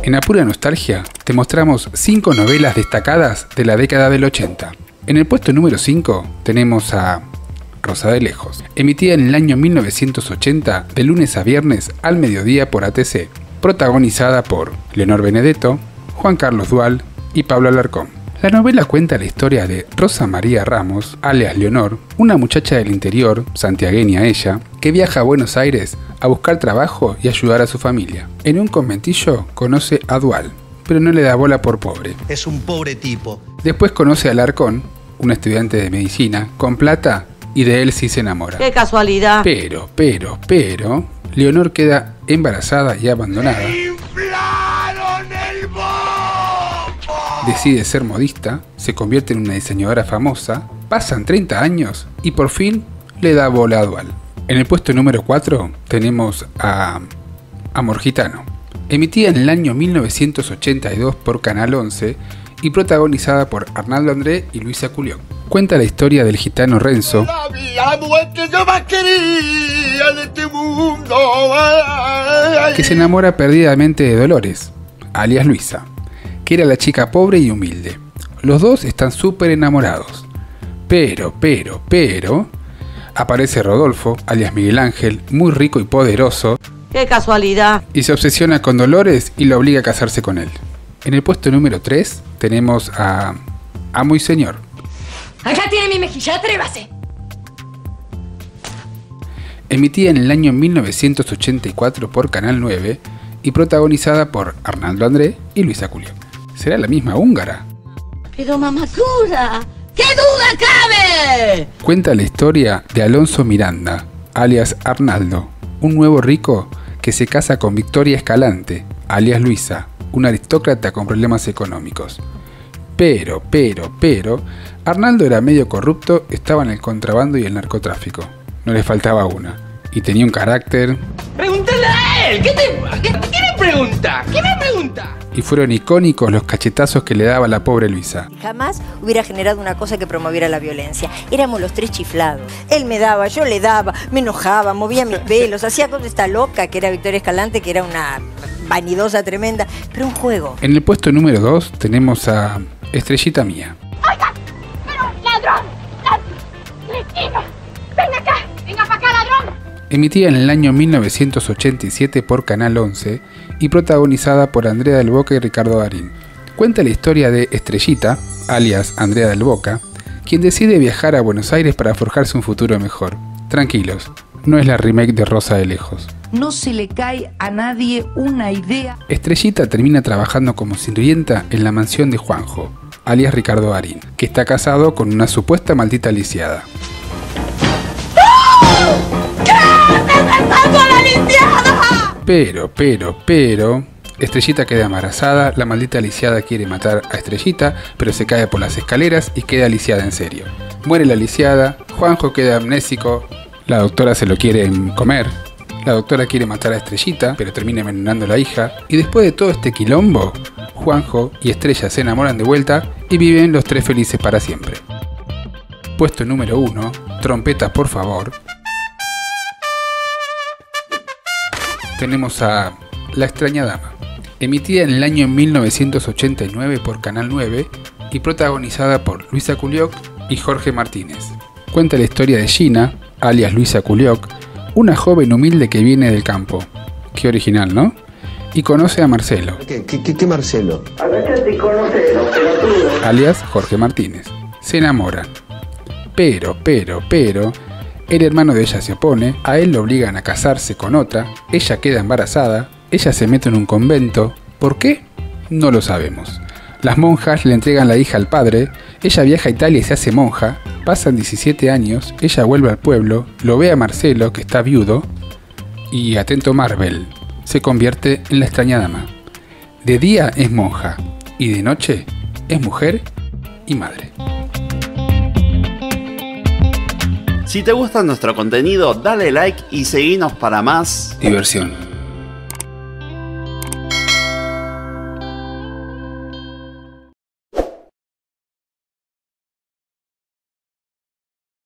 En Apura Nostalgia te mostramos 5 novelas destacadas de la década del 80. En el puesto número 5 tenemos a Rosa de Lejos, emitida en el año 1980 de lunes a viernes al mediodía por ATC, protagonizada por Leonor Benedetto, Juan Carlos Dual y Pablo Alarcón. La novela cuenta la historia de Rosa María Ramos, alias Leonor, una muchacha del interior, santiagueña ella, que viaja a Buenos Aires a buscar trabajo y ayudar a su familia. En un conventillo conoce a Dual, pero no le da bola por pobre. Es un pobre tipo. Después conoce a Alarcón, un estudiante de medicina, con plata, y de él sí se enamora. ¡Qué casualidad! Pero, Leonor queda embarazada y abandonada. Decide ser modista, se convierte en una diseñadora famosa, pasan 30 años y por fin le da bola a Dual. En el puesto número 4 tenemos a Amor Gitano, emitida en el año 1982 por Canal 11 y protagonizada por Arnaldo André y Luisa Culión. Cuenta la historia del gitano Renzo, que se enamora perdidamente de Dolores, alias Luisa, que era la chica pobre y humilde. Los dos están súper enamorados. Pero, aparece Rodolfo, alias Miguel Ángel, muy rico y poderoso. ¡Qué casualidad! Y se obsesiona con Dolores y lo obliga a casarse con él. En el puesto número 3 tenemos a Amo y Señor. Acá tiene mi mejilla, atrévase. Emitida en el año 1984 por Canal 9 y protagonizada por Arnaldo André y Luisa Culión. ¿Será la misma húngara? Pero mamadura, ¡qué duda cabe! Cuenta la historia de Alonso Miranda, alias Arnaldo, un nuevo rico que se casa con Victoria Escalante, alias Luisa, una aristócrata con problemas económicos. Pero, Arnaldo era medio corrupto, estaba en el contrabando y el narcotráfico. No le faltaba una. Y tenía un carácter... ¡Pregúntale a él! ¿Qué me pregunta? ¿Qué me pregunta? Y fueron icónicos los cachetazos que le daba la pobre Luisa. Jamás hubiera generado una cosa que promoviera la violencia. Éramos los tres chiflados. Él me daba, yo le daba, me enojaba, movía mis pelos, hacía con esta loca que era Victoria Escalante, que era una vanidosa tremenda, pero un juego. En el puesto número 2 tenemos a Estrellita Mía. ¡Oiga! ¡Pero ladrón! ¡Cretino! ¡Venga acá! ¡Venga para acá, ladrón! Emitida en el año 1987 por Canal 11 y protagonizada por Andrea del Boca y Ricardo Darín. Cuenta la historia de Estrellita, alias Andrea del Boca, quien decide viajar a Buenos Aires para forjarse un futuro mejor. Tranquilos, no es la remake de Rosa de Lejos. No se le cae a nadie una idea. Estrellita termina trabajando como sirvienta en la mansión de Juanjo, alias Ricardo Darín, que está casado con una supuesta maldita lisiada. Pero, Estrellita queda embarazada, la maldita lisiada quiere matar a Estrellita, pero se cae por las escaleras y queda lisiada en serio. Muere la lisiada, Juanjo queda amnésico, la doctora se lo quiere comer, la doctora quiere matar a Estrellita, pero termina envenenando a la hija, y después de todo este quilombo, Juanjo y Estrella se enamoran de vuelta y viven los tres felices para siempre. Puesto número 1, trompeta por favor. Tenemos a La extraña dama, emitida en el año 1989 por Canal 9 y protagonizada por Luisa Culioc y Jorge Martínez. Cuenta la historia de Gina, alias Luisa Culioc, una joven humilde que viene del campo. Qué original, ¿no? Y conoce a Marcelo. ¿Qué Marcelo? Alias Jorge Martínez. Se enamoran. Pero, el hermano de ella se opone, a él lo obligan a casarse con otra, ella queda embarazada, ella se mete en un convento. ¿Por qué? No lo sabemos. Las monjas le entregan la hija al padre, ella viaja a Italia y se hace monja, pasan 17 años, ella vuelve al pueblo, lo ve a Marcelo, que está viudo, y atento Marvel, se convierte en la extraña dama. De día es monja, y de noche es mujer y madre. Si te gusta nuestro contenido, dale like y seguinos para más diversión.